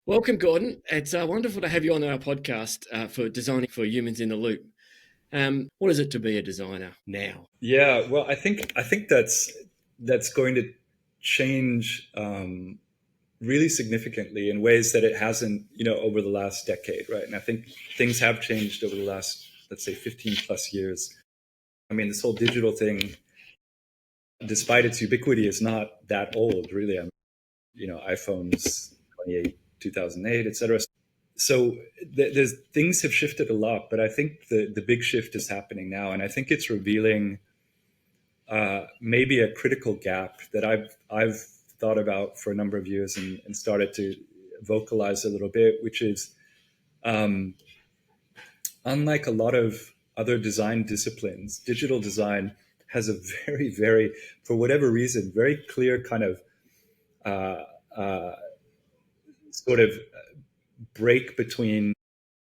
Welcome, Gordon. It's wonderful to have you on our podcast for Designing for Humans in the Loop. What is it to be a designer now? Yeah, well, I think that's going to change really significantly in ways that it hasn't, over the last decade, right? And I think things have changed over the last, let's say, 15 plus years. I mean, this whole digital thing, despite its ubiquity, is not that old, really. iPhones 28, 2008, etc. So there's things have shifted a lot, but I think the big shift is happening now, and I think it's revealing maybe a critical gap that I've thought about for a number of years and started to vocalize a little bit, which is um, unlike a lot of other design disciplines, digital design has a very, for whatever reason, very clear kind of uh, uh, sort of break between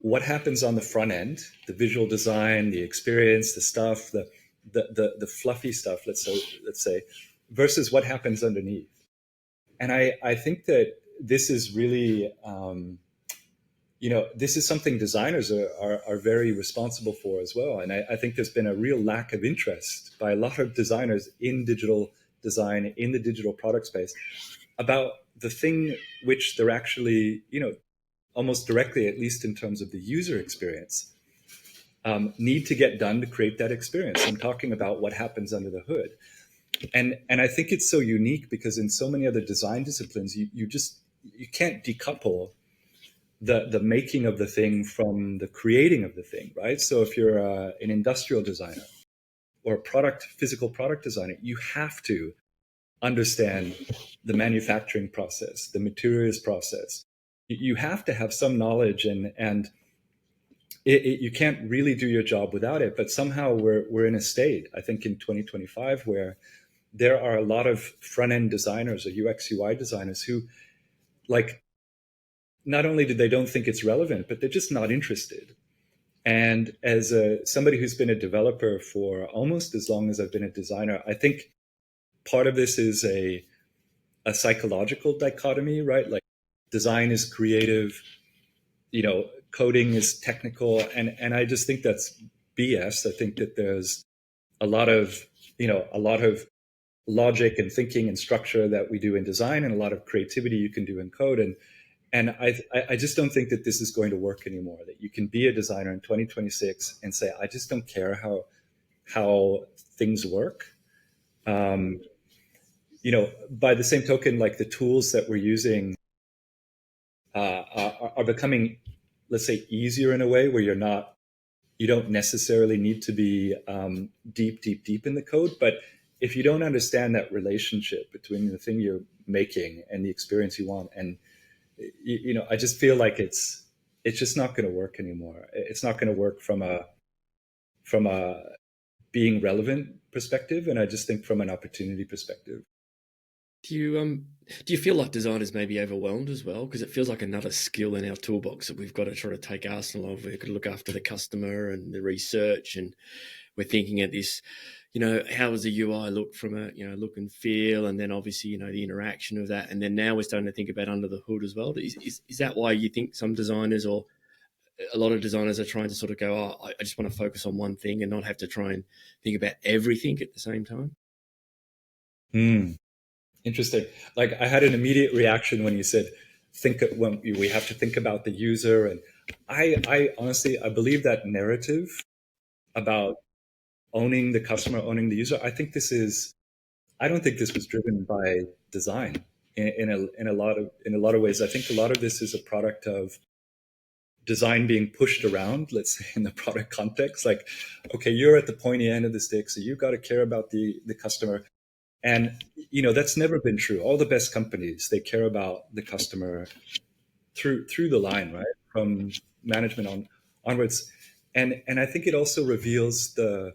what happens on the front end, the visual design, the experience, the stuff, the fluffy stuff, let's say, versus what happens underneath. And I think that this is really, this is something designers are very responsible for as well. And I think there's been a real lack of interest by a lot of designers in digital design, in the digital product space, about the thing which they're actually, almost directly, at least in terms of the user experience, need to get done to create that experience. I'm talking about what happens under the hood. And I think it's so unique because in so many other design disciplines, you can't decouple the making of the thing from the creating of the thing, right? So if you're an industrial designer or a physical product designer, you have to understand the manufacturing process, the materials process. You have to have some knowledge, and you can't really do your job without it. But somehow we're in a state, I think, in 2025 where there are a lot of front end designers or UX UI designers who, like, not only do they don't think it's relevant, but they're just not interested. And as somebody who's been a developer for almost as long as I've been a designer, I think part of this is a psychological dichotomy, right? Like, design is creative, coding is technical, and I just think that's BS. I think that there's a lot of a lot of logic and thinking and structure that we do in design, and a lot of creativity you can do in code. And I just don't think that this is going to work anymore. That you can be a designer in 2026 and say, I just don't care how things work. Um, by the same token, like, the tools that we're using are becoming, let's say, easier in a way where you don't necessarily need to be deep in the code. But if you don't understand that relationship between the thing you're making and the experience you want, and I just feel like it's just not going to work anymore. It's not going to work from a being relevant perspective, and I just think from an opportunity perspective. Do you feel like designers may be overwhelmed as well? Because it feels like another skill in our toolbox that we've got to try to take arsenal of. We've got to look after the customer and the research, and we're thinking at this, how does the UI look from a look and feel, and then obviously the interaction of that, and then now we're starting to think about under the hood as well. Is that why you think some designers or a lot of designers are trying to sort of go, oh, I just want to focus on one thing and not have to try and think about everything at the same time? Hmm. Interesting. Like, I had an immediate reaction when you said when we have to think about the user, and I honestly, I believe that narrative about owning the customer, owning the user. I don't think this was driven by design in a lot of ways. I think a lot of this is a product of design being pushed around, let's say, in the product context. Like, okay, you're at the pointy end of the stick, so you've got to care about the customer. And that's never been true. All the best companies, they care about the customer through the line, right? From management onwards. And I think it also reveals the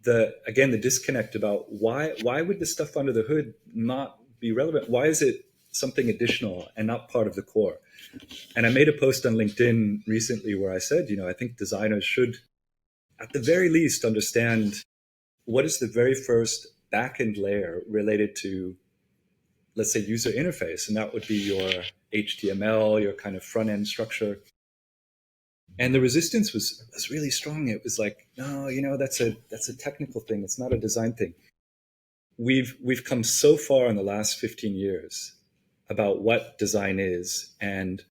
disconnect about why would the stuff under the hood not be relevant? Why is it something additional and not part of the core? And I made a post on LinkedIn recently where I said, I think designers should, at the very least, understand what is the very first backend layer related to, let's say, user interface, and that would be your HTML, your kind of front end structure. And the resistance was really strong. It was like, no, that's a technical thing. It's not a design thing. We've come so far in the last 15 years about what design is and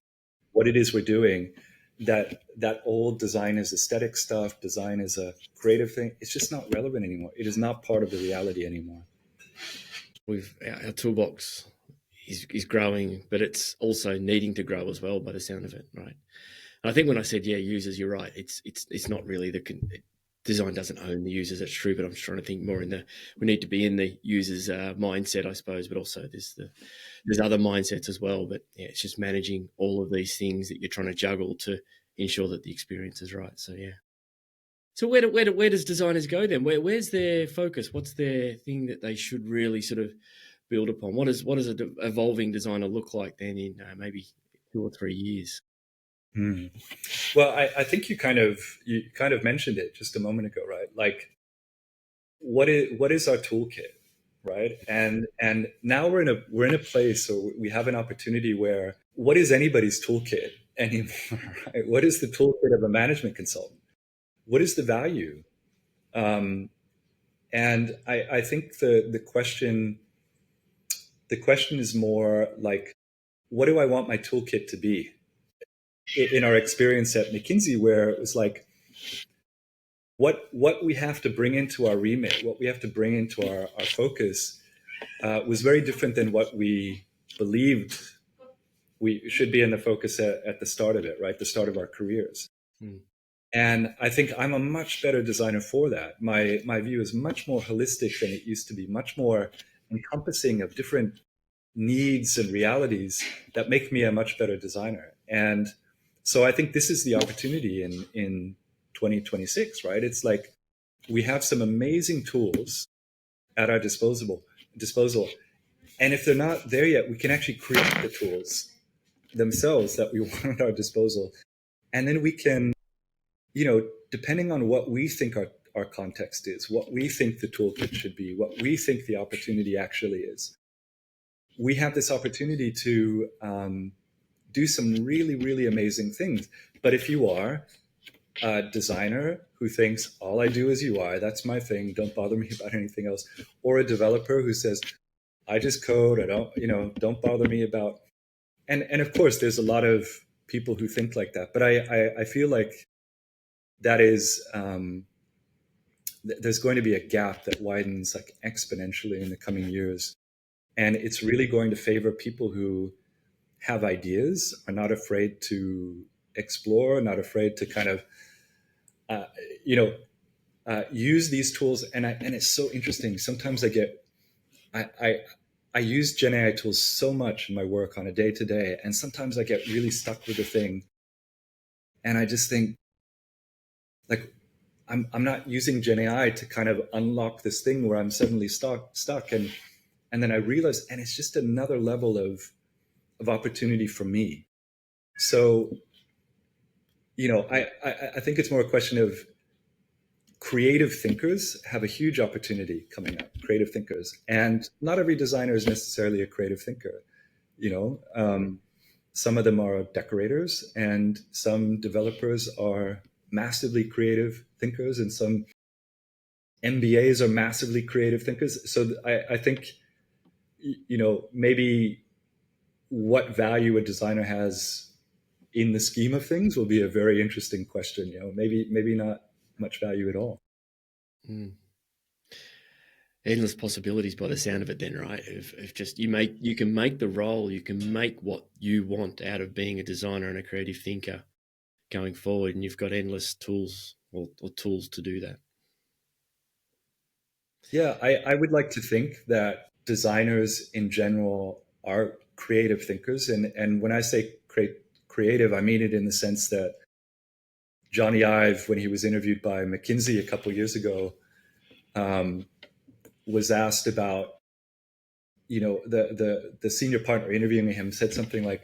what it is we're doing, that old design is aesthetic stuff, design is a creative thing. It's just not relevant anymore. It is not part of the reality anymore. Our toolbox is growing, but it's also needing to grow as well by the sound of it, right? And I think when I said, users, you're right. It's not really design doesn't own the users. That's true, but I'm just trying to think more we need to be in the user's mindset, I suppose, but also there's other mindsets as well. But yeah, it's just managing all of these things that you're trying to juggle to ensure that the experience is right. So yeah. So where does designers go then? Where's their focus? What's their thing that they should really sort of build upon? What does an evolving designer look like then in maybe 2 or 3 years? Well, I think you kind of mentioned it just a moment ago, right? Like, what is our toolkit, right? And now we're in a place, or we have an opportunity where what is anybody's toolkit anymore? Right? What is the toolkit of a management consultant? What is the value? And I think the question is more like, what do I want my toolkit to be? In our experience at McKinsey, where it was like, what we have to bring into our remit, what we have to bring into our focus was very different than what we believed we should be in the focus at the start of it, right? The start of our careers. And I think I'm a much better designer for that. My view is much more holistic than it used to be, much more encompassing of different needs and realities that make me a much better designer. And so I think this is the opportunity in 2026, right? It's like we have some amazing tools at our disposal. And if they're not there yet, we can actually create the tools themselves that we want at our disposal. And then we can, depending on what we think our context is, what we think the toolkit should be, what we think the opportunity actually is, we have this opportunity to do some really, really amazing things. But if you are a designer who thinks all I do is UI, that's my thing, don't bother me about anything else, or a developer who says I just code, I don't bother me about, and of course there's a lot of people who think like that, but I feel like that is there's going to be a gap that widens like exponentially in the coming years, and it's really going to favor people who have ideas, are not afraid to explore, not afraid to kind of use these tools. And it's so interesting. Sometimes I use Gen AI tools so much in my work on a day to day, and sometimes I get really stuck with a thing, and I just think, like, I'm not using Gen AI to kind of unlock this thing where I'm suddenly stuck, and then I realize, and it's just another level of opportunity for me. So, I think it's more a question of creative thinkers have a huge opportunity coming up, creative thinkers. And not every designer is necessarily a creative thinker. Some of them are decorators, and some developers are massively creative thinkers, and some MBAs are massively creative thinkers. So I think, maybe what value a designer has in the scheme of things will be a very interesting question. Maybe not much value at all. Endless possibilities by the sound of it then, right? If just you can make the role, you can make what you want out of being a designer and a creative thinker going forward, and you've got endless tools or tools to do that. Yeah, I would like to think that designers in general are creative thinkers. And when I say creative, I mean it in the sense that Johnny Ive, when he was interviewed by McKinsey a couple of years ago, was asked about, the senior partner interviewing him said something like,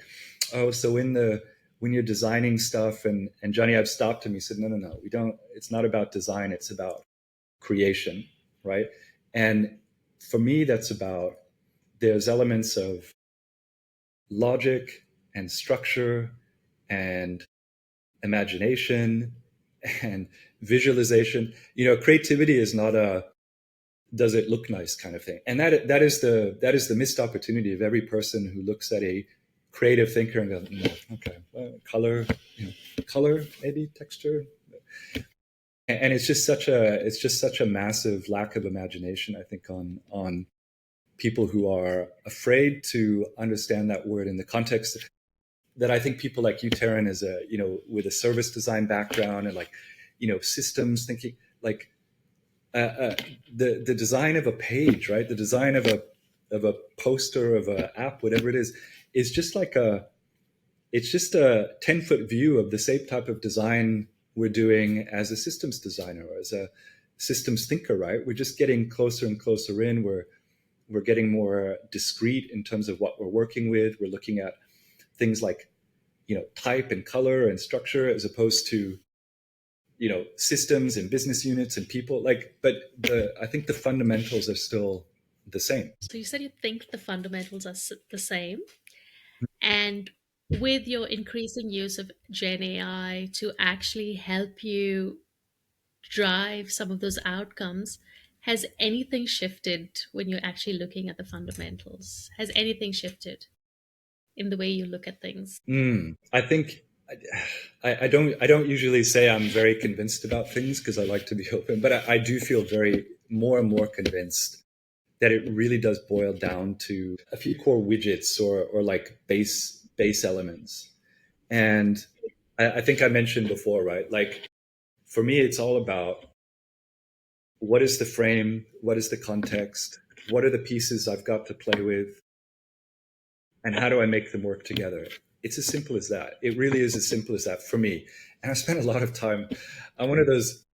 "Oh, so when you're designing stuff," and Johnny Ive stopped him. He said, "No, we don't. It's not about design. It's about creation, right?" And for me, that's about there's elements of logic and structure and imagination and visualization. Creativity is not a does it look nice kind of thing. And that is the missed opportunity of every person who looks at a creative thinker and goes, no, okay, color, maybe texture. And it's just such a massive lack of imagination, I think, on people who are afraid to understand that word in the context that I think people like you, Taryn, as with a service design background and systems thinking, the design of a page, right? The design of a poster, of an app, whatever it is just it's just a 10-foot view of the same type of design we're doing as a systems designer or as a systems thinker, right? We're just getting closer and closer in. We're getting more discrete in terms of what we're working with. We're looking at things like, type and color and structure as opposed to, systems and business units and people. But I think the fundamentals are still the same. So you said you think the fundamentals are the same. And with your increasing use of Gen AI to actually help you drive some of those outcomes, has anything shifted when you're actually looking at the fundamentals? Has anything shifted in the way you look at things? I think I don't usually say I'm very convinced about things because I like to be open, but I do feel more and more convinced that it really does boil down to a few core widgets or like base elements. And I think I mentioned before, right? Like for me, it's all about what is the frame, what is the context, what are the pieces I've got to play with, and how do I make them work together? It's as simple as that. It really is as simple as that for me. And I spent a lot of time. I'm one of those,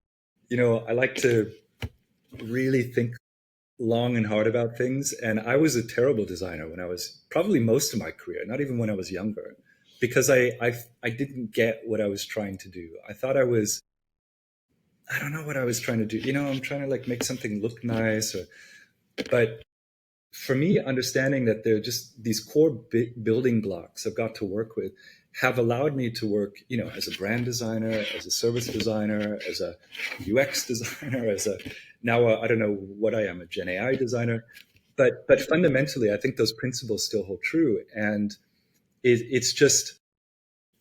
I like to really think long and hard about things. And I was a terrible designer when I was probably most of my career, not even when I was younger, because I didn't get what I was trying to do. I thought I don't know what I was trying to do. I'm trying to make something look nice, but for me, understanding that there are just these core building blocks I've got to work with have allowed me to work, as a brand designer, as a service designer, as a UX designer, now I don't know what I am, a Gen AI designer, but fundamentally, I think those principles still hold true. And it's just,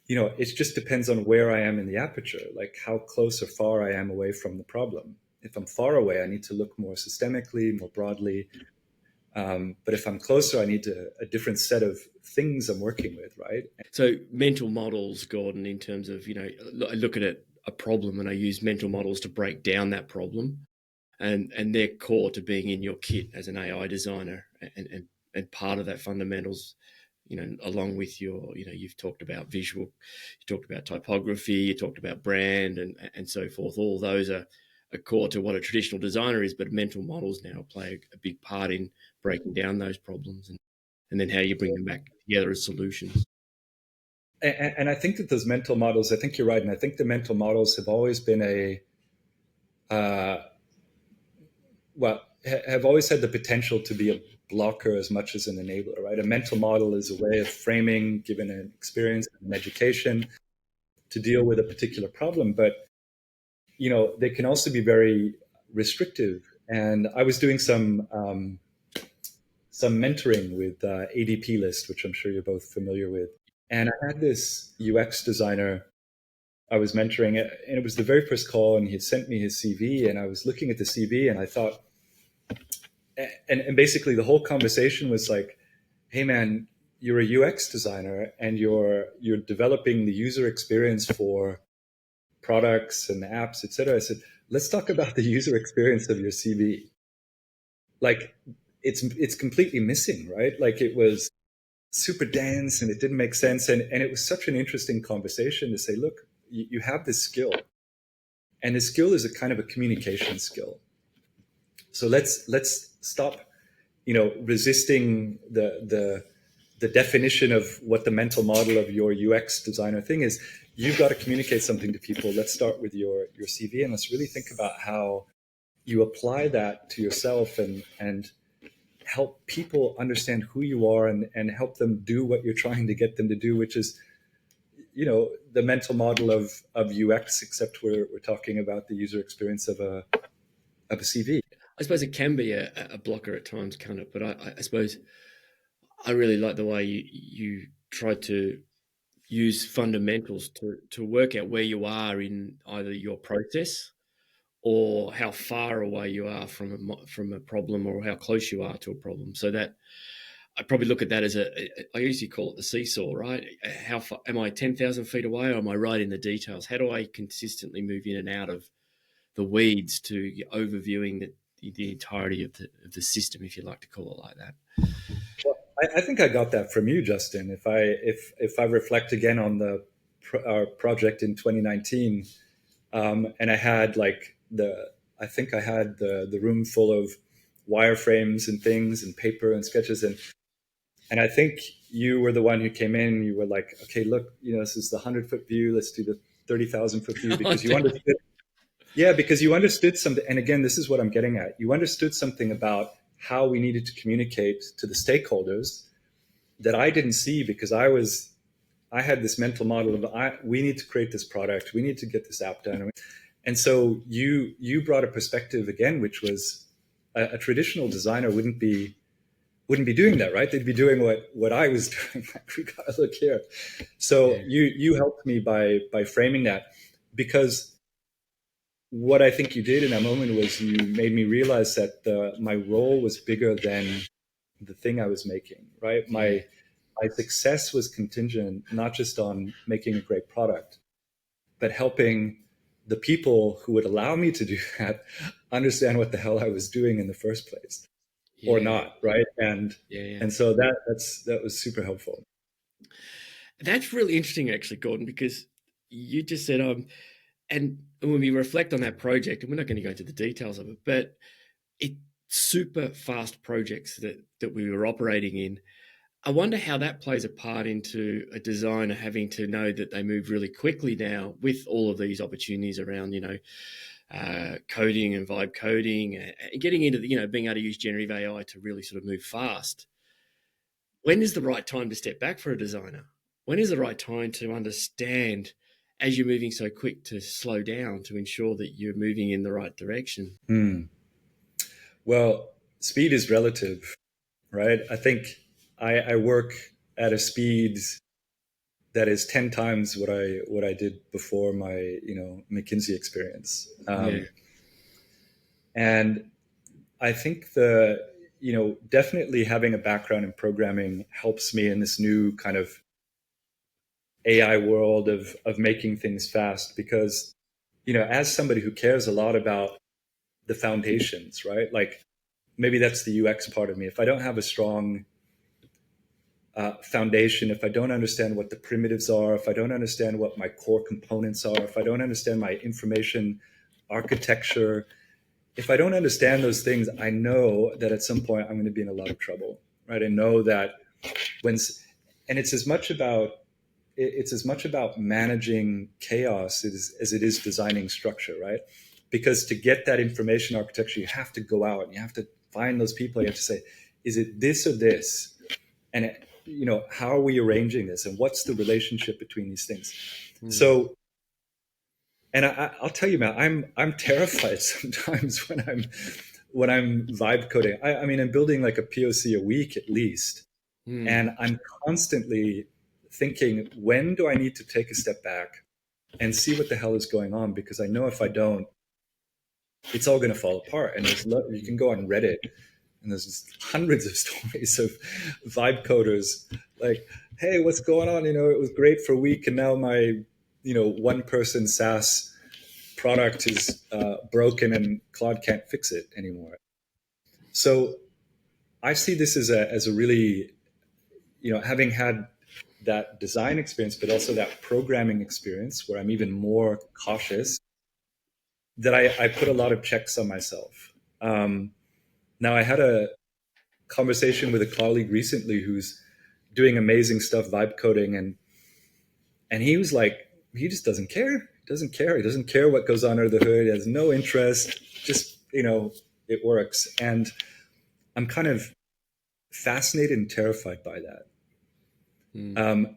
it just depends on where I am in the aperture, like how close or far I am away from the problem. If I'm far away, I need to look more systemically, more broadly. But if I'm closer, I need a different set of things I'm working with, right? So mental models, Gordon, in terms of, I look at a problem and I use mental models to break down that problem. And they're core to being in your kit as an AI designer. And part of that fundamentals, along with you've talked about visual, you talked about typography, you talked about brand and so forth. All those are core to what a traditional designer is, but mental models now play a big part in breaking down those problems and then how you bring them back together as solutions. And I think that those mental models, I think you're right. And I think the mental models have always been have always had the potential to be a blocker as much as an enabler, right? A mental model is a way of framing, given an experience and an education, to deal with a particular problem. But, they can also be very restrictive. And I was doing some mentoring with ADP List, which I'm sure you're both familiar with. And I had this UX designer I was mentoring, and it was the very first call, and he had sent me his CV, and I was looking at the CV, and I thought, and basically the whole conversation was like, hey man, you're a UX designer and you're developing the user experience for products and apps, etc. I said, let's talk about the user experience of your CV. Like it's completely missing, right? Like it was super dense and it didn't make sense. And it was such an interesting conversation to say, look, you have this skill, and the skill is a kind of a communication skill. So let's stop, resisting the definition of what the mental model of your UX designer thing is. You've got to communicate something to people. Let's start with your CV, and let's really think about how you apply that to yourself and help people understand who you are and help them do what you're trying to get them to do, which is, the mental model of UX, except we're talking about the user experience of a CV. I suppose it can be a blocker at times, can't it? But I suppose I really like the way you try to use fundamentals to work out where you are in either your process or how far away you are from a problem, or how close you are to a problem. So that I probably look at that as I usually call it the seesaw, right? How far am I 10,000 feet away, or am I right in the details? How do I consistently move in and out of the weeds to overviewing the entirety of the system, if you like to call it like that? Well, I think I got that from you, Justin. If I reflect again on our project in 2019, and I had I think I had the room full of wireframes and things and paper and sketches, and I think you were the one who came in. You were like, okay, look, this is the 100-foot view. Let's do the 30,000-foot view, because you understood. Yeah, because you understood something. And again, this is what I'm getting at. You understood something about how we needed to communicate to the stakeholders that I didn't see, because I had this mental model of we need to create this product, we need to get this app done. And so you brought a perspective again, which was a traditional designer wouldn't be doing that, right? They'd be doing what I was doing. We gotta look here. So you helped me by framing that, because what I think you did in that moment was you made me realize that my role was bigger than the thing I was making, right? My success was contingent not just on making a great product, but helping the people who would allow me to do that understand what the hell I was doing in the first place, or not, right? And so that was super helpful. That's really interesting, actually, Gordon, because you just said, and when we reflect on that project, and we're not going to go into the details of it, but it's super fast projects that we were operating in. I wonder how that plays a part into a designer having to know that they move really quickly now with all of these opportunities around, coding and vibe coding, and getting into being able to use generative AI to really sort of move fast. When is the right time to step back for a designer? When is the right time to understand, as you're moving so quick, to slow down to ensure that you're moving in the right direction? Well, speed is relative, right? I think I work at a speed that is 10 times what I did before my McKinsey experience. And I think definitely having a background in programming helps me in this new kind of AI world of making things fast, because as somebody who cares a lot about the foundations, right? Like, maybe that's the UX part of me. If I don't have a strong foundation, if I don't understand what the primitives are, if I don't understand what my core components are, if I don't understand my information architecture, if I don't understand those things, I know that at some point I'm going to be in a lot of trouble, right? I know that and it's as much about managing chaos as it is designing structure, right? Because to get that information architecture, you have to go out and you have to find those people. You have to say, is it this or this? And how are we arranging this? And what's the relationship between these things? So, and I'll tell you, man, I'm terrified sometimes when I'm vibe coding. I mean, I'm building like a POC a week at least. And I'm constantly thinking, when do I need to take a step back and see what the hell is going on? Because I know if I don't, it's all going to fall apart. And you can go on Reddit, and there's just hundreds of stories of vibe coders like, hey, what's going on? It was great for a week, and now my, one-person SaaS product is broken, and Claude can't fix it anymore. So I see this as a really, having had that design experience, but also that programming experience where I'm even more cautious, that I put a lot of checks on myself. Now, I had a conversation with a colleague recently who's doing amazing stuff, vibe coding, and he was like, he just doesn't care. He doesn't care what goes on under the hood. He has no interest. Just, it works. And I'm kind of fascinated and terrified by that. Mm.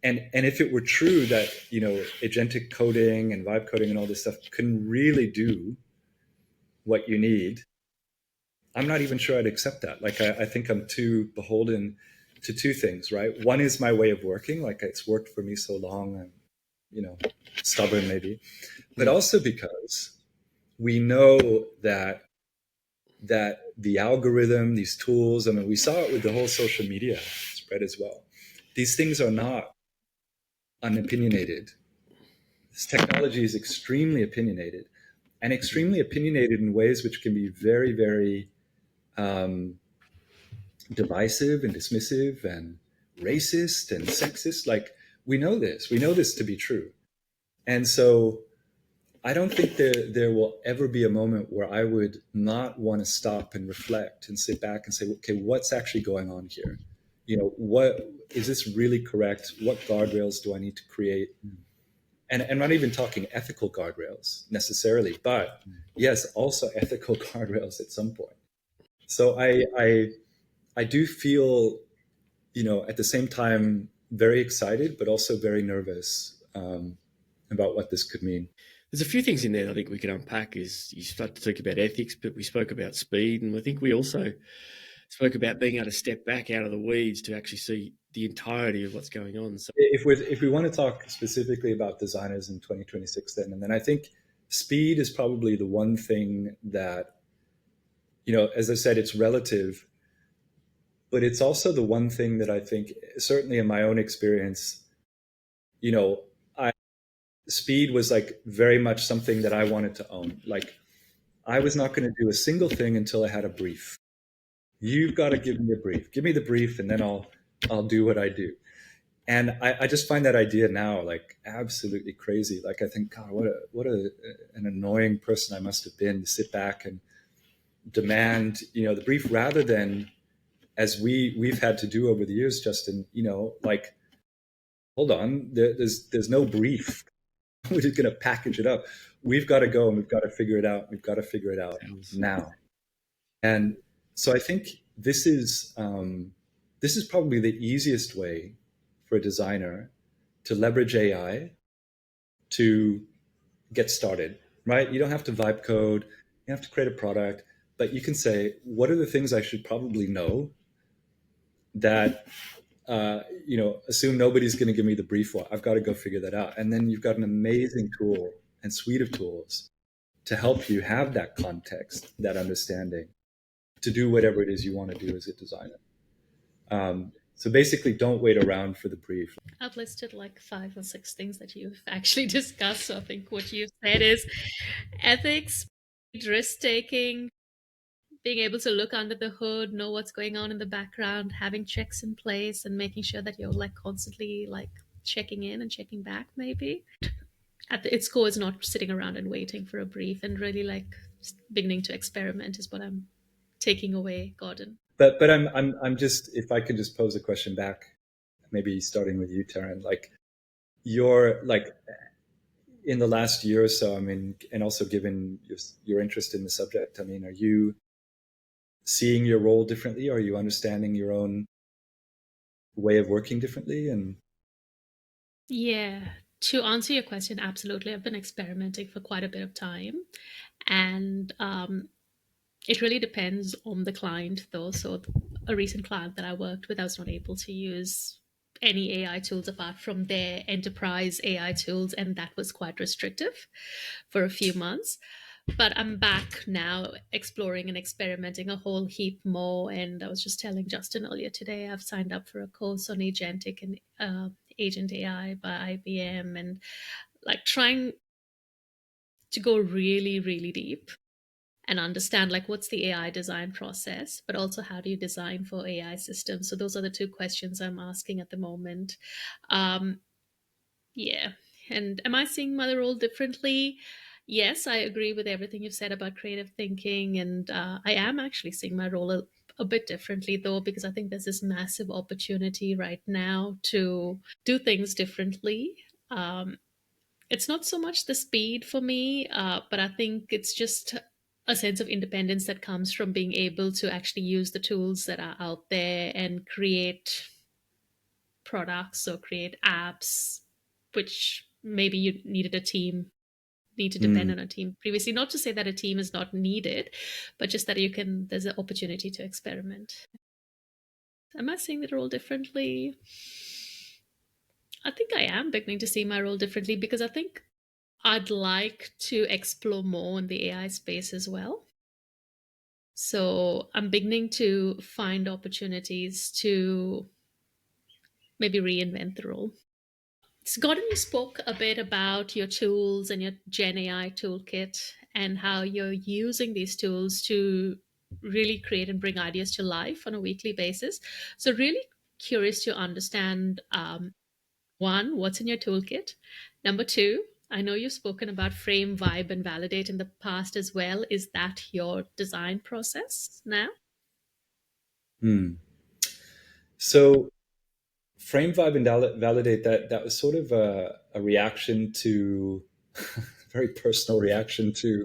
And if it were true that agentic coding and vibe coding and all this stuff can really do what you need, I'm not even sure I'd accept that. Like I think I'm too beholden to two things, right? One is my way of working, like it's worked for me so long. I'm stubborn maybe, but Mm. also because we know that the algorithm, these tools, I mean, we saw it with the whole social media spread as well. These things are not unopinionated. This technology is extremely opinionated, and extremely opinionated in ways which can be very, very um, divisive and dismissive and racist and sexist. Like we know this to be true. And so I don't think there will ever be a moment where I would not want to stop and reflect and sit back and say, okay, what's actually going on here? What is this really correct? What guardrails do I need to create? And I'm not even talking ethical guardrails necessarily, but yes, also ethical guardrails at some point. So I do feel, at the same time, very excited, but also very nervous about what this could mean. There's a few things in there that I think we can unpack. Is you start to talk about ethics, but we spoke about speed, and I think we also spoke about being able to step back out of the weeds to actually see the entirety of what's going on. So, If we want to talk specifically about designers in 2026, then, and then I think speed is probably the one thing that, as I said, it's relative, but it's also the one thing that I think, certainly in my own experience, you know, I speed was like very much something that I wanted to own. Like I was not going to do a single thing until I had a brief. You've got to give me a brief. Give me the brief, and then I'll do what I do. And I just find that idea now like absolutely crazy. Like I think, God, an annoying person I must have been to sit back and demand, the brief rather than as we've had to do over the years, Justin. Like hold on, there's no brief. We're just going to package it up. We've got to go and we've got to figure it out. We've got to figure it out now. And so I think this is probably the easiest way for a designer to leverage AI to get started, right? You don't have to vibe code, you have to create a product, but you can say, what are the things I should probably know that, assume nobody's going to give me the brief. I've got to go figure that out. And then you've got an amazing tool and suite of tools to help you have that context, that understanding to do whatever it is you want to do as a designer. So basically, don't wait around for the brief. I've listed like 5 or 6 things that you've actually discussed. So I think what you've said is ethics, risk taking, being able to look under the hood, know what's going on in the background, having checks in place, and making sure that you're like constantly like checking in and checking back. Maybe at its core is not sitting around and waiting for a brief, and really like beginning to experiment is what I'm taking away, Gordon. But I'm just, if I could just pose a question back, maybe starting with you, Taryn. Like you're like in the last year or so, I mean, and also given your interest in the subject, I mean, are you seeing your role differently? Are you understanding your own way of working differently? And Yeah, to answer your question, absolutely. I've been experimenting for quite a bit of time, and it really depends on the client, though. So, a recent client that I worked with, I was not able to use any AI tools apart from their enterprise AI tools, and that was quite restrictive for a few months. But I'm back now exploring and experimenting a whole heap more. And I was just telling Justin earlier today, I've signed up for a course on agentic and agent AI by IBM, and like trying to go really, really deep and understand like what's the AI design process, but also how do you design for AI systems. So those are the 2 questions I'm asking at the moment. Um, yeah. And am I seeing my role differently? Yes, I agree with everything you've said about creative thinking. And I am actually seeing my role a bit differently, though, because I think there's this massive opportunity right now to do things differently. It's not so much the speed for me, but I think it's just a sense of independence that comes from being able to actually use the tools that are out there and create products or create apps, which maybe you needed a team, need to depend Mm. on a team previously. Not to say that a team is not needed, but just that there's an opportunity to experiment. Am I seeing the role differently? I think I am beginning to see my role differently because I think I'd like to explore more in the AI space as well. So I'm beginning to find opportunities to maybe reinvent the role. So Gordon, you spoke a bit about your tools and your Gen AI toolkit and how you're using these tools to really create and bring ideas to life on a weekly basis. So really curious to understand, one, what's in your toolkit? Number two, I know you've spoken about frame, vibe, and validate in the past as well. Is that your design process now? Mm. So frame, vibe, and validate, that was sort of a reaction to very personal reaction to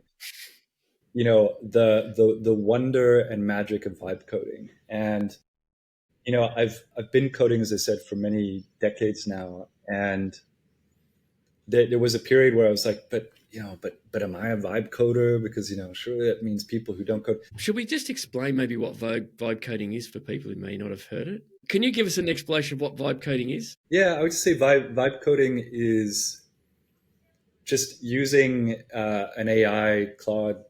the wonder and magic of vibe coding. And I've been coding, as I said, for many decades now, and there was a period where I was like, but am I a vibe coder? Because surely that means people who don't code. Should we just explain maybe what vibe coding is for people who may not have heard it? Can you give us an explanation of what vibe coding is? Yeah, I would say vibe coding is just using an AI, Claude,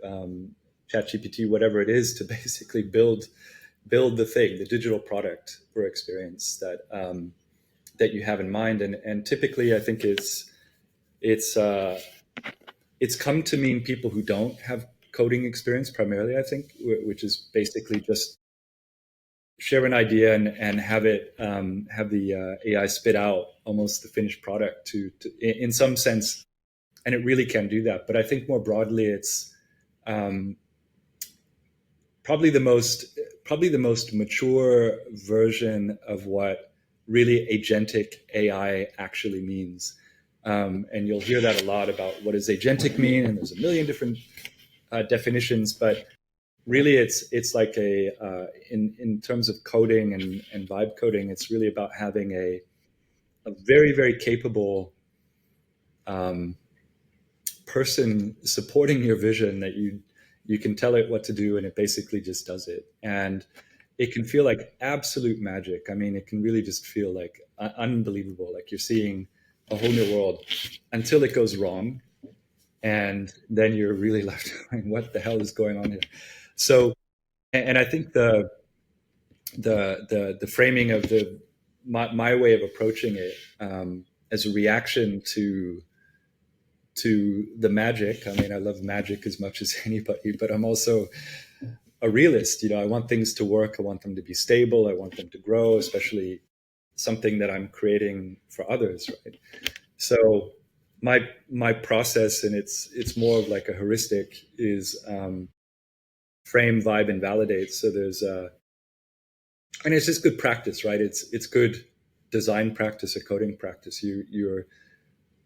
ChatGPT, whatever it is, to basically build the thing, the digital product or experience that you have in mind. And typically, I think it's it's come to mean people who don't have coding experience primarily. I think, which is basically just share an idea and have it have the AI spit out almost the finished product in some sense, and it really can do that. But I think more broadly, it's um, probably the most mature version of what really agentic AI actually means. And you'll hear that a lot about what does agentic mean, and there's a million different definitions. But really, it's like in terms of coding and vibe coding, it's really about having a very very capable um, person supporting your vision that you can tell it what to do and it basically just does it. And it can feel like absolute magic. I mean, it can really just feel like unbelievable, like you're seeing a whole new world until it goes wrong, and then you're really left going, what the hell is going on here? So, and I think the framing of my way of approaching it as a reaction to the magic. I mean, I love magic as much as anybody, but I'm also a realist. I want things to work. I want them to be stable. I want them to grow, especially something that I'm creating for others, right? So my process, and it's more of like a heuristic, is frame, vibe, and validate. So and it's just good practice, right? It's good design practice or coding practice.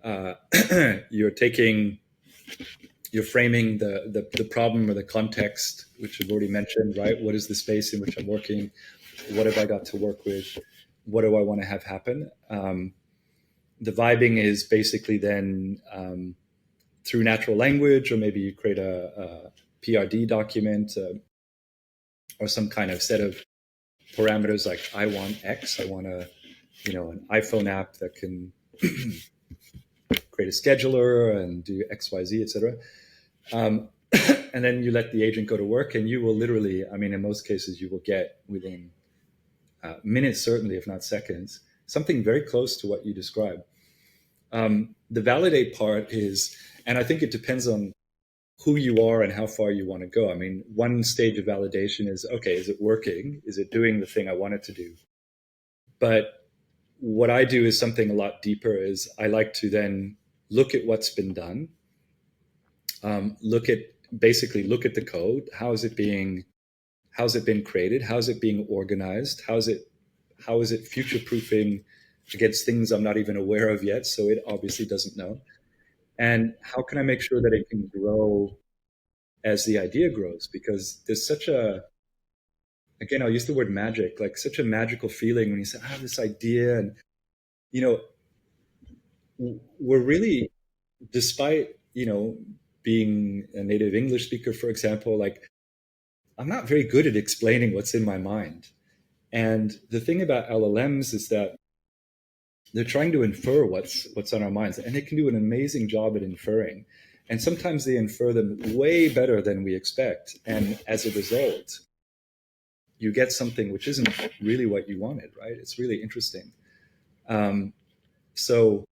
Uh, you're framing the problem or the context, which I've already mentioned, right? What is the space in which I'm working? What have I got to work with? What do I want to have happen? The vibing is basically then through natural language, or maybe you create a PRD document or some kind of set of parameters, like I want X. I want an iPhone app that can create a scheduler and do X, Y, Z, etc. And then you let the agent go to work, and you will literally, I mean, in most cases, you will get within minutes, certainly, if not seconds, something very close to what you described. The validate part is, and I think it depends on who you are and how far you want to go. I mean, one stage of validation is, okay, is it working? Is it doing the thing I want it to do? But what I do is something a lot deeper. Is I like to then look at what's been done, look at the code. How's it been created? How's it being organized? How is it future proofing against things I'm not even aware of yet? So it obviously doesn't know. And how can I make sure that it can grow as the idea grows, because there's such a, again, I'll use the word magic, like such a magical feeling when you say, I have this idea. And, you know, we're really, despite, being a native English speaker, for example, like I'm not very good at explaining what's in my mind. And the thing about LLMs is that they're trying to infer what's on our minds, and they can do an amazing job at inferring. And sometimes they infer them way better than we expect. And as a result, you get something which isn't really what you wanted, right? It's really interesting. So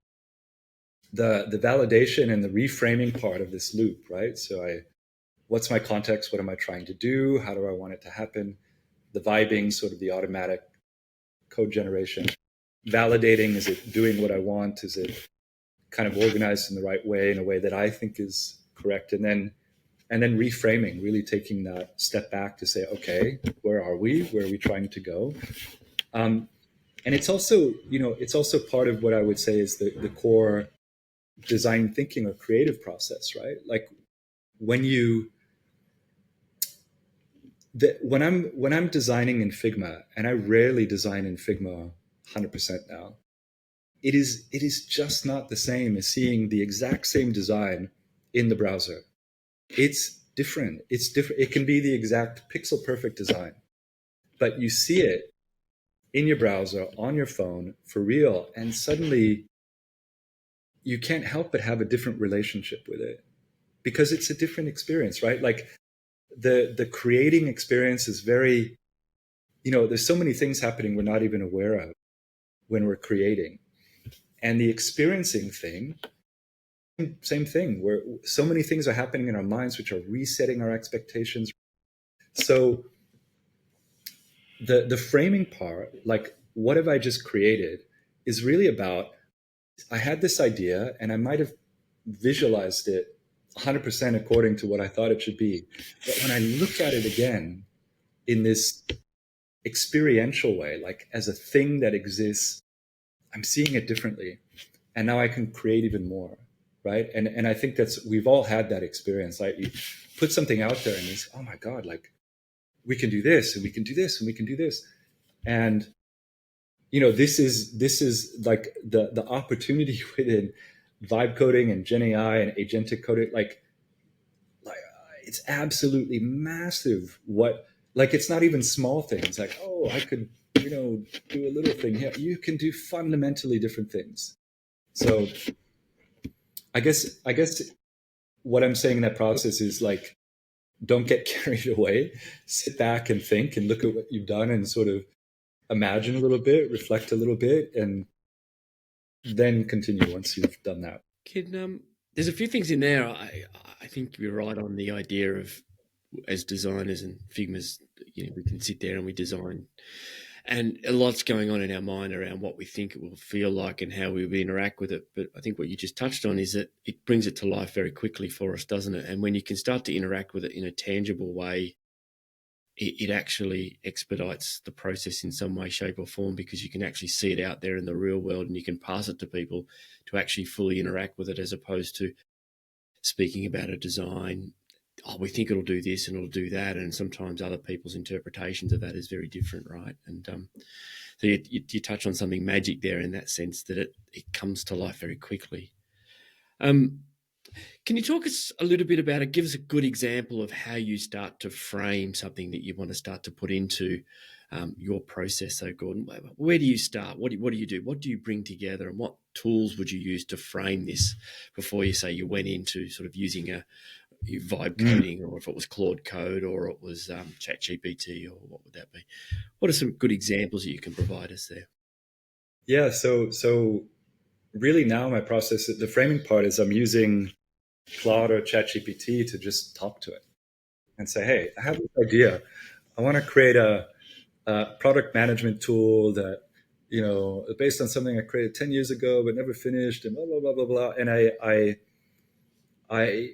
the validation and the reframing part of this loop, right? So what's my context? What am I trying to do? How do I want it to happen? The vibing, sort of the automatic code generation. Validating, is it doing what I want? Is it kind of organized in the right way, in a way that I think is correct? And then reframing, really taking that step back to say, okay, where are we? Where are we trying to go? And it's also, it's also part of what I would say is the core design thinking or creative process, right? Like when I'm designing in Figma, and I rarely design in Figma 100% now, it is just not the same as seeing the exact same design in the browser. It's different. It can be the exact pixel perfect design, but you see it in your browser, on your phone, for real, and suddenly you can't help but have a different relationship with it, because it's a different experience, right? Like the creating experience is very, there's so many things happening we're not even aware of when we're creating. And the experiencing thing, same thing, where so many things are happening in our minds which are resetting our expectations. So the framing part, like what have I just created, is really about, I had this idea and I might have visualized it 100% according to what I thought it should be. But when I look at it again in this experiential way, like as a thing that exists, I'm seeing it differently. And now I can create even more, right? And I think we've all had that experience. Like you put something out there and you say, oh my God, like we can do this and we can do this and we can do this. And, this is like the opportunity within vibe coding and Gen AI and agentic coding, like it's absolutely massive. It's not even small things like, oh, I could, do a little thing here. You can do fundamentally different things. So I guess what I'm saying in that process is like, don't get carried away, sit back and think and look at what you've done and sort of imagine a little bit, reflect a little bit, and then continue once you've done that. There's a few things in there. I think you're right on the idea of, as designers and Figma's, we can sit there and we design, and a lot's going on in our mind around what we think it will feel like and how we will interact with it. But I think what you just touched on is that it brings it to life very quickly for us, doesn't it? And when you can start to interact with it in a tangible way, it actually expedites the process in some way, shape or form, because you can actually see it out there in the real world and you can pass it to people to actually fully interact with it, as opposed to speaking about a design. Oh, we think it'll do this and it'll do that. And sometimes other people's interpretations of that is very different, right? And so you touch on something magic there in that sense, that it comes to life very quickly. Can you talk us a little bit about it? Give us a good example of how you start to frame something that you want to start to put into your process. So, Gordon, where do you start? What do you do? What do you bring together? And what tools would you use to frame this before you say you went into sort of using your vibe coding, or if it was Claude Code, or it was ChatGPT, or what would that be? What are some good examples that you can provide us there? Yeah, so really now my process, the framing part is I'm using Claude or ChatGPT to just talk to it and say, hey, I have this idea. I want to create a product management tool that, based on something I created 10 years ago but never finished, and blah, blah, blah, blah, blah. And I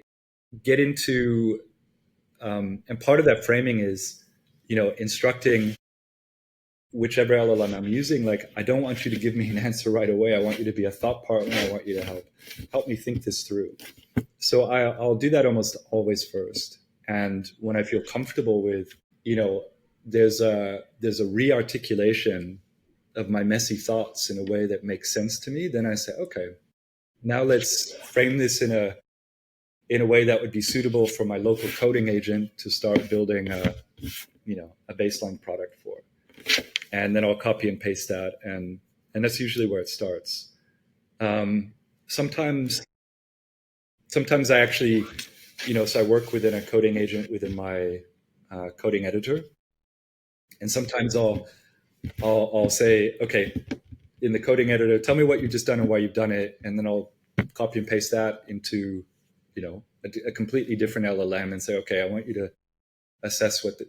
get into, and part of that framing is, instructing whichever LLM I'm using, like, I don't want you to give me an answer right away. I want you to be a thought partner. I want you to help me think this through. So I'll do that almost always first. And when I feel comfortable with, you know, there's a re-articulation of my messy thoughts in a way that makes sense to me, then I say, okay, now let's frame this in a way that would be suitable for my local coding agent to start building a baseline product for. And then I'll copy and paste that, and that's usually where it starts. Sometimes I actually, so I work within a coding agent within my coding editor, and sometimes I'll say, okay, in the coding editor, tell me what you've just done and why you've done it, and then I'll copy and paste that into, a completely different LLM and say, okay, I want you to assess what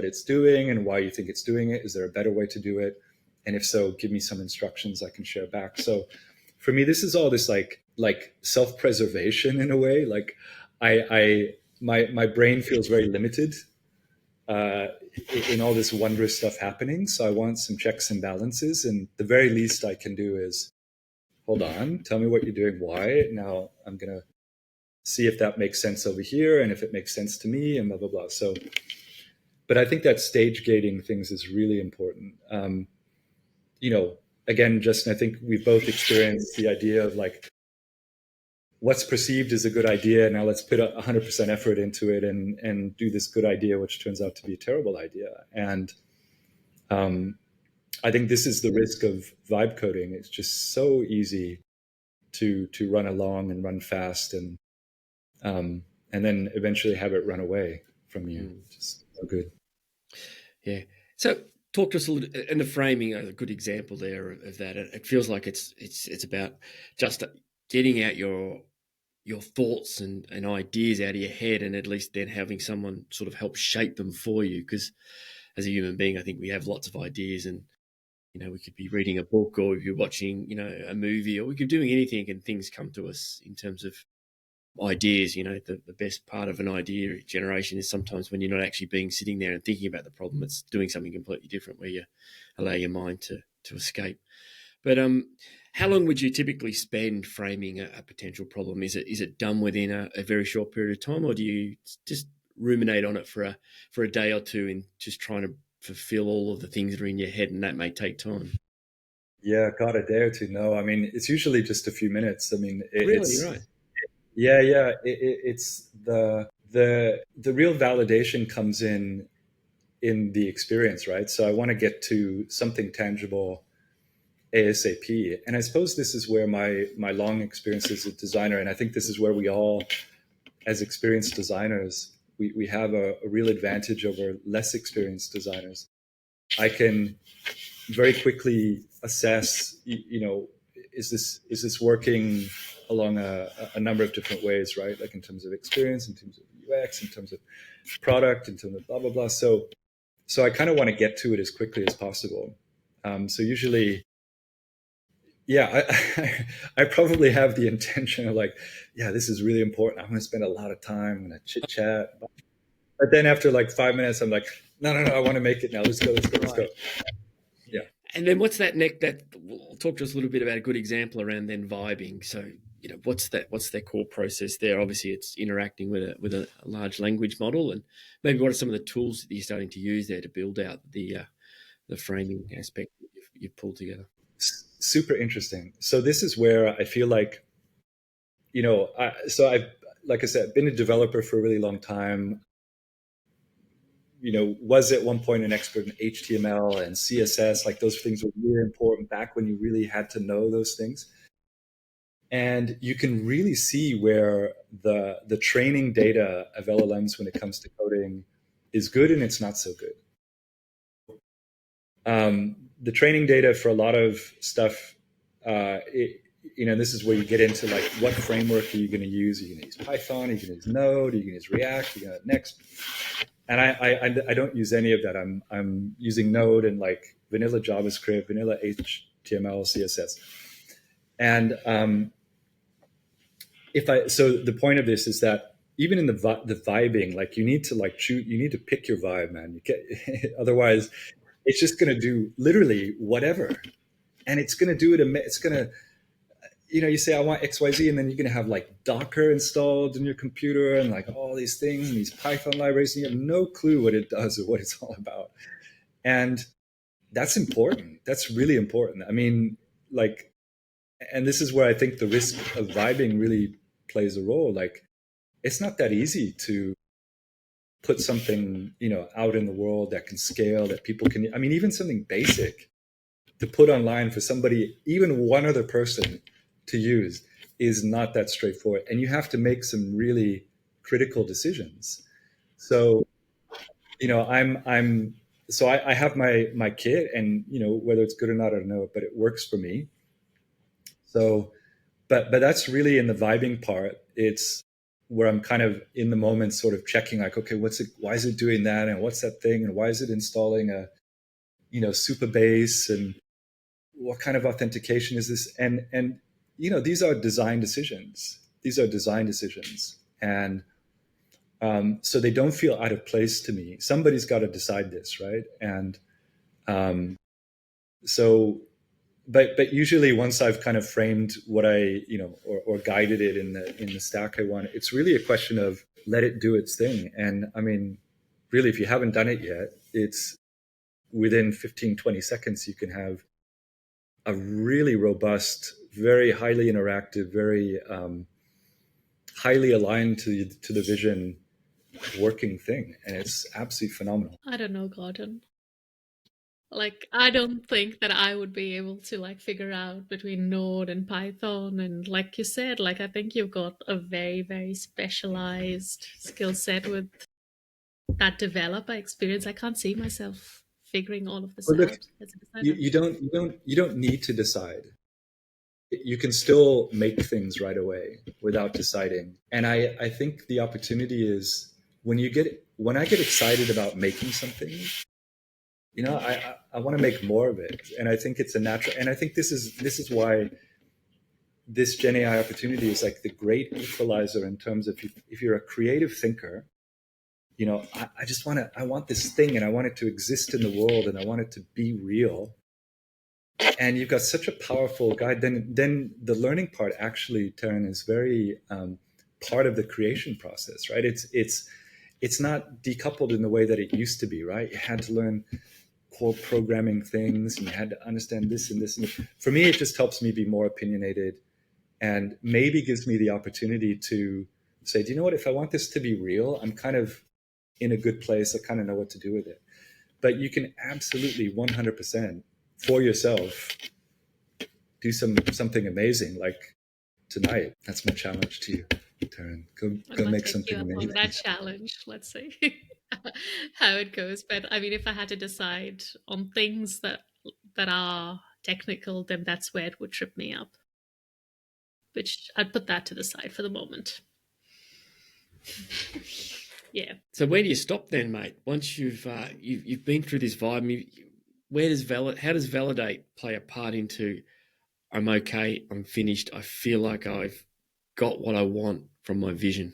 it's doing and why you think it's doing it. Is there a better way to do it? And if so, give me some instructions I can share back. So for me, this is all this like self-preservation in a way. Like my brain feels very limited in all this wondrous stuff happening. So I want some checks and balances. And the very least I can do is, hold on, tell me what you're doing, why. Now I'm going to see if that makes sense over here and if it makes sense to me and blah, blah, blah. So, but I think that stage gating things is really important. Again, Justin, I think we've both experienced the idea of like, what's perceived as a good idea. Now let's put 100% effort into it and do this good idea, which turns out to be a terrible idea. And I think this is the risk of vibe coding. It's just so easy to run along and run fast and then eventually have it run away from you. Just so good. Yeah. So talk to us a little, and the framing, a good example there of that. It feels like it's about just getting out your thoughts and ideas out of your head, and at least then having someone sort of help shape them for you. Because as a human being, I think we have lots of ideas, and we could be reading a book, or if you're watching a movie, or we could be doing anything, and things come to us in terms of ideas. The best part of an idea generation is sometimes when you're not actually sitting there and thinking about the problem. It's doing something completely different where you allow your mind to escape. But how long would you typically spend framing a potential problem? Is it done within a very short period of time, or do you just ruminate on it for a day or two and just trying to fulfill all of the things that are in your head, and that may take time? Yeah, God, a day or two. No, I mean, it's usually just a few minutes. I mean, Really, it's right? Yeah. It's the real validation comes in the experience, right? So I want to get to something tangible ASAP. And I suppose this is where my long experience as a designer, and I think this is where we all, as experienced designers, we have a real advantage over less experienced designers. I can very quickly assess, is this working along a number of different ways, right? Like in terms of experience, in terms of UX, in terms of product, in terms of blah, blah, blah. So I kind of want to get to it as quickly as possible. So usually, yeah, I probably have the intention of like, yeah, this is really important. I'm going to spend a lot of time. I'm going to chit chat. But then after like 5 minutes, I'm like, no, I want to make it now. Let's go. Yeah. And then what's that next? Talk to us a little bit about a good example around then vibing. So, what's their core process there? Obviously, it's interacting with a large language model, and maybe what are some of the tools that you're starting to use there to build out the framing aspect that you've pulled together? Super interesting. So this is where I feel like, I've, like I said, been a developer for a really long time. Was at one point an expert in HTML and CSS. Like those things were really important back when you really had to know those things. And you can really see where the training data of LLMs when it comes to coding is good and it's not so good. The training data for a lot of stuff, this is where you get into like, what framework are you going to use? Are you going to use Python? Are you going to use Node? Are you going to use React? Are you going to Next? And I don't use any of that. I'm using Node and like vanilla JavaScript, vanilla HTML, CSS. And so the point of this is that even in the vibing, like you need to like choose, you need to pick your vibe, man. Otherwise, it's just going to do literally whatever, and it's going to do it. It's going to, you say I want XYZ, and then you're going to have like Docker installed in your computer and like all these things and these Python libraries, and you have no clue what it does or what it's all about. And that's important. That's really important. I mean, like, and this is where I think the risk of vibing really plays a role. Like, it's not that easy to put something, out in the world that can scale, that people can, I mean, even something basic to put online for somebody, even one other person to use, is not that straightforward. And you have to make some really critical decisions. So, I have my kit, and whether it's good or not, I don't know, but it works for me. So, but that's really in the vibing part. It's where I'm kind of in the moment, sort of checking, like, okay, why is it doing that, and what's that thing, and why is it installing a super base, and what kind of authentication is this, and these are design decisions. And so they don't feel out of place to me. Somebody's got to decide this, right? And so, but usually once I've kind of framed what I, or guided it in the stack I want, it's really a question of let it do its thing. And I mean, really, if you haven't done it yet, it's within 15, 20 seconds, you can have a really robust, very highly interactive, very highly aligned to the vision working thing. And it's absolutely phenomenal. I don't know, Gordon. Like, I don't think that I would be able to like figure out between Node and Python. And like you said, like, I think you've got a very, very specialized skill set with that developer experience. I can't see myself figuring all of this But look, out as a designer. you don't need to decide. You can still make things right away without deciding. And I think the opportunity is when I get excited about making something, I want to make more of it. And I think it's a natural, and I think this is why this Gen AI opportunity is like the great equalizer in terms of if you're a creative thinker, I want this thing, and I want it to exist in the world, and I want it to be real. And you've got such a powerful guide. Then the learning part actually, Taryn, is very part of the creation process, right? It's not decoupled in the way that it used to be, right? You had to learn core programming things, and you had to understand this and this. And for me, it just helps me be more opinionated, and maybe gives me the opportunity to say, do you know what? If I want this to be real, I'm kind of in a good place. I kind of know what to do with it. But you can absolutely 100% for yourself do something amazing, like tonight. That's my challenge to you, Taryn. Go make something amazing. On that challenge. Let's see how it goes. But I mean, if I had to decide on things that are technical, then that's where it would trip me up. Which I'd put that to the side for the moment. Yeah. So where do you stop then, mate? Once you've been through this vibe, how does validate play a part into I'm okay, I'm finished, I feel like I've got what I want from my vision?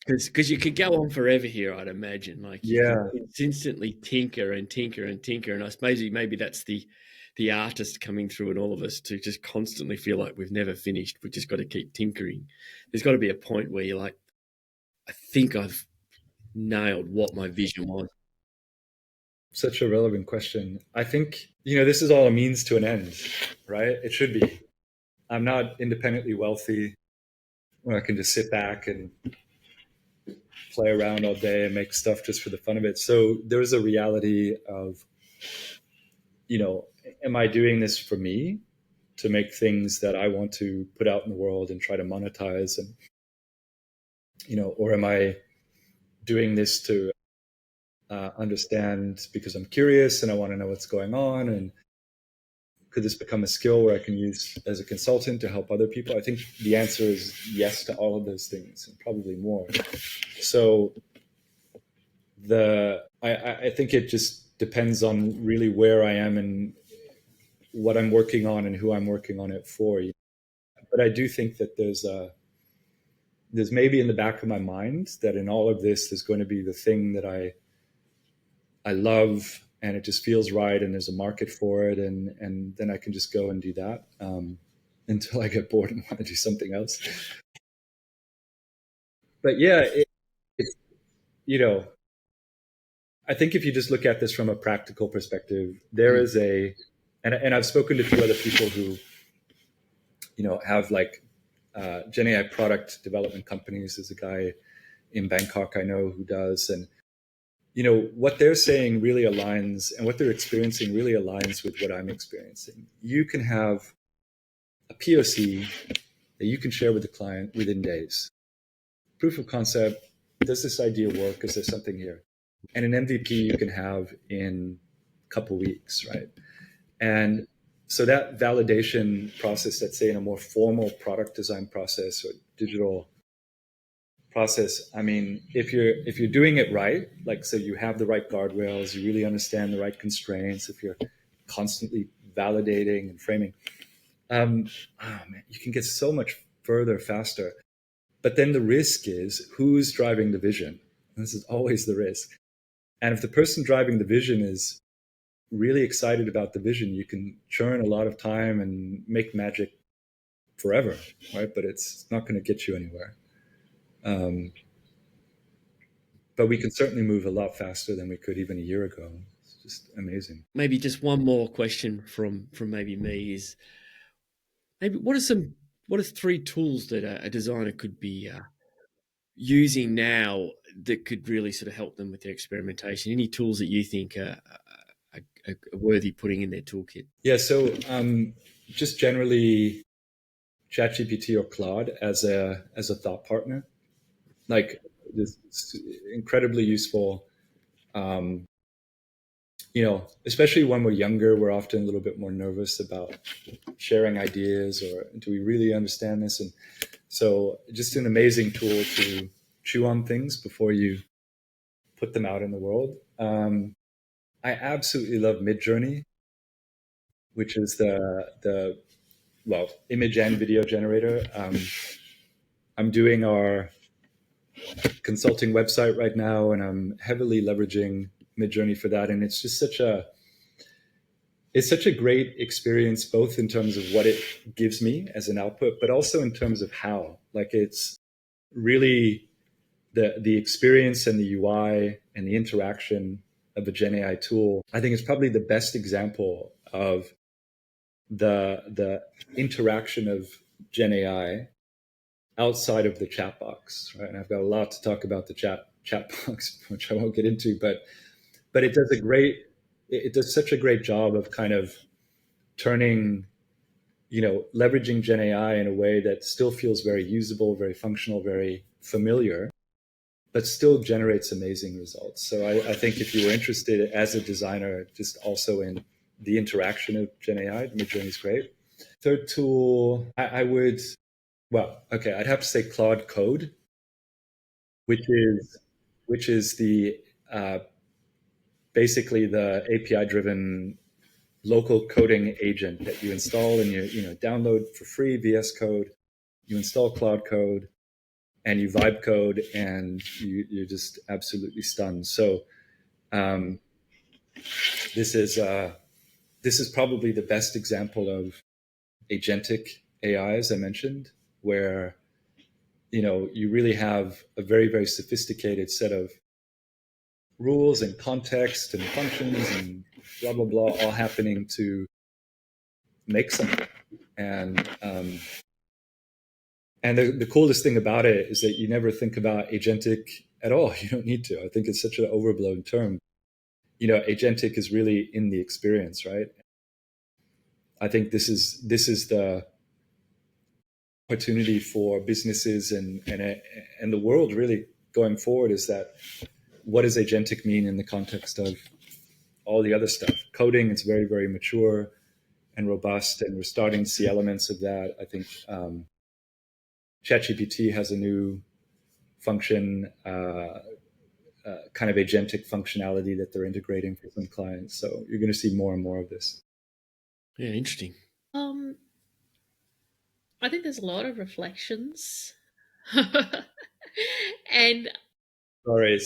Because you could go on forever here, I'd imagine. Like, Yeah, you consistently tinker and tinker and tinker, and I suppose maybe that's the artist coming through in all of us, to just constantly feel like we've never finished. We've just got to keep tinkering. There's got to be a point where you're like, I think I've nailed what my vision was. such a relevant question. I think, this is all a means to an end, right? It should be. I'm not independently wealthy where I can just sit back and play around all day and make stuff just for the fun of it. So there's a reality of, am I doing this for me to make things that I want to put out in the world and try to monetize, and, or am I doing this to understand because I'm curious and I want to know what's going on, and could this become a skill where I can use as a consultant to help other people? I think the answer is yes to all of those things, and probably more. So I think it just depends on really where I am and what I'm working on and who I'm working on it for. But I do think that there's maybe in the back of my mind that in all of this, there's going to be the thing that I love and it just feels right, and there's a market for it, and then I can just go and do that until I get bored and want to do something else. But yeah, it's, you know, I think if you just look at this from a practical perspective, there is and I've spoken to two other people who, have like Gen AI product development companies. There's a guy in Bangkok I know who does, and what they're saying really aligns, and what they're experiencing really aligns with what I'm experiencing. You can have a POC that you can share with the client within days. Proof of concept: does this idea work? Is there something here? And an MVP you can have in a couple weeks, right? And so that validation process, let's say in a more formal product design process or digital process, I mean, if you're doing it right, like, so you have the right guardrails, you really understand the right constraints, if you're constantly validating and framing, oh man, you can get so much further faster. But then the risk is, who's driving the vision? And this is always the risk. And if the person driving the vision is really excited about the vision, you can churn a lot of time and make magic forever, right? But it's not going to get you anywhere. Um, but we can certainly move a lot faster than we could even a year ago. It's just amazing. Maybe just one more question from maybe me is, maybe what are three tools that a designer could be using now that could really sort of help them with their experimentation? Any tools that you think are worthy putting in their toolkit? Yeah, so just generally ChatGPT or Claude as a thought partner, like, this is incredibly useful. Um, especially when we're younger, we're often a little bit more nervous about sharing ideas, or do we really understand this? And so just an amazing tool to chew on things before you put them out in the world. I absolutely love Midjourney, which is the well, image and video generator. I'm doing our consulting website right now, and I'm heavily leveraging Midjourney for that. And it's just such a great experience, both in terms of what it gives me as an output, but also in terms of how. Like, it's really the experience and the UI and the interaction of a Gen AI tool. I think it's probably the best example of the interaction of Gen AI outside of the chat box, right? And I've got a lot to talk about the chat box, which I won't get into, but it does such a great job of kind of turning, leveraging Gen AI in a way that still feels very usable, very functional, very familiar, but still generates amazing results. So I think if you were interested as a designer, just also in the interaction of Gen AI, Midjourney is great. Third tool, I'd have to say Claude Code, which is the basically the API-driven local coding agent that you install and you download for free VS Code. You install Claude Code and you vibe code, and you're just absolutely stunned. So this is probably the best example of agentic AI, as I mentioned, where you really have a very, very sophisticated set of rules and context and functions and blah blah blah, all happening to make something. And the coolest thing about it is that you never think about agentic at all. You don't need to. I think it's such an overblown term. Agentic is really in the experience, right? I think this is the opportunity for businesses and the world really going forward, is that what does agentic mean in the context of all the other stuff? Coding is very, very mature and robust, and we're starting to see elements of that. I think ChatGPT has a new function, kind of agentic functionality that they're integrating for some clients. So you're going to see more and more of this. Yeah, interesting. I think there's a lot of reflections. And Sorry.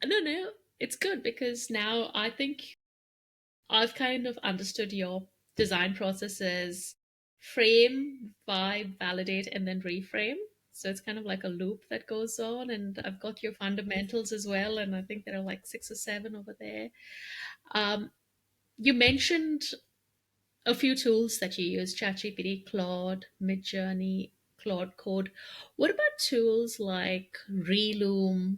no, It's good because now I think I've kind of understood your design process as frame, vibe, validate, and then reframe. So it's kind of like a loop that goes on. And I've got your fundamentals as well. And I think there are like six or seven over there. Um, you mentioned a few tools that you use: ChatGPT, Claude, Midjourney, Claude Code. What about tools like Reloom,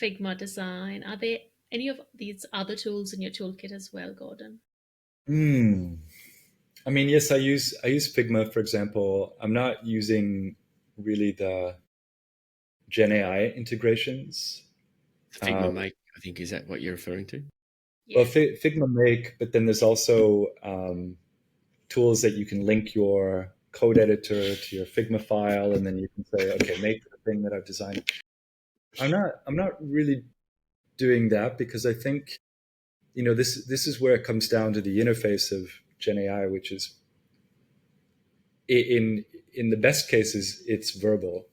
Figma Design? Are there any of these other tools in your toolkit as well, Gordon? Hmm. I mean, yes, I use Figma, for example. I'm not using really the Gen AI integrations. Figma Um, Make, I think, is that what you're referring to? well, Yeah. Figma Make, but then there's also tools that you can link your code editor to your Figma file, and then you can say, okay, make the thing that I've designed. I'm not really doing that because I think this is where it comes down to the interface of Gen AI, which is in the best cases it's verbal,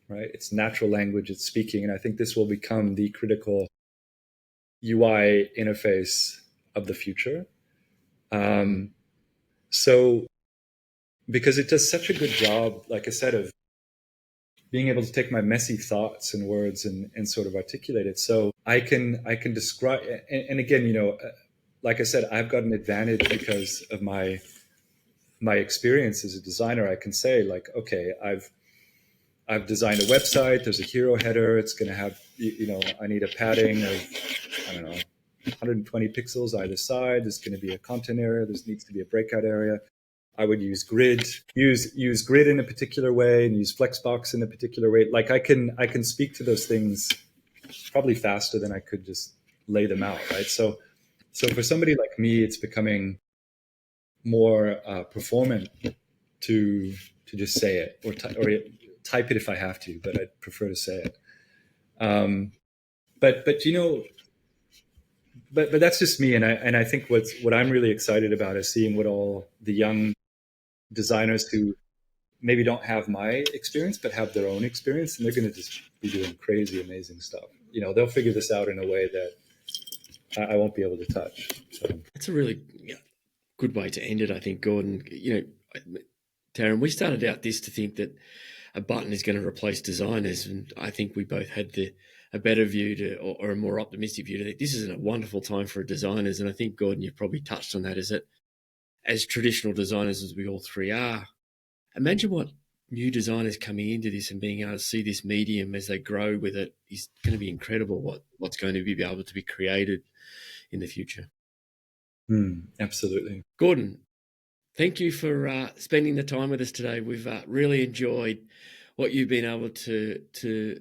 right? It's natural language, it's speaking, and I think this will become the critical UI interface of the future. Mm. Um, so because it does such a good job, like I said, of being able to take my messy thoughts and words and sort of articulate it. So I can describe, and again, like I said, I've got an advantage because of my experience as a designer. I can say like, okay, I've designed a website. There's a hero header. It's going to have, I need a padding of, I don't know, 120 pixels either side. There's going to be a content area. There needs to be a breakout area. I would use grid, use grid in a particular way, and use Flexbox in a particular way. Like I can speak to those things probably faster than I could just lay them out, right? So for somebody like me, it's becoming more performant to just say it or type it if I have to, but I'd prefer to say it. Um, but but that's just me, and I think what I'm really excited about is seeing what all the young designers who maybe don't have my experience but have their own experience, and they're going to just be doing crazy, amazing stuff. They'll figure this out in a way that I won't be able to touch. So That's a really good way to end it, I think, Gordon. Taryn, we started out this to think that a button is going to replace designers, and I think we both had a better view or a more optimistic view to that. This is a wonderful time for designers, and I think, Gordon, you've probably touched on that. Is that as traditional designers as we all three are, imagine what new designers coming into this and being able to see this medium as they grow with it is going to be incredible. What's going to be able to be created in the future. absolutely. Gordon, thank you for spending the time with us today. We've really enjoyed what you've been able to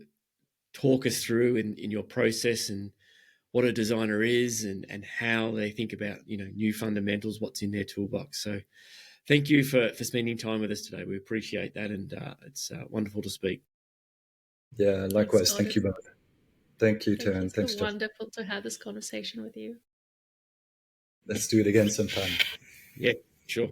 talk us through in your process and what a designer is and how they think about new fundamentals, what's in their toolbox. So thank you for spending time with us today. We appreciate that, and it's wonderful to speak. Yeah, Thanks, likewise. Thank Gordon. you both. Thank you, Thank you. Taryn. It's been Thanks, Jeff. wonderful to have this conversation with you. Let's do it again sometime. Yeah, sure.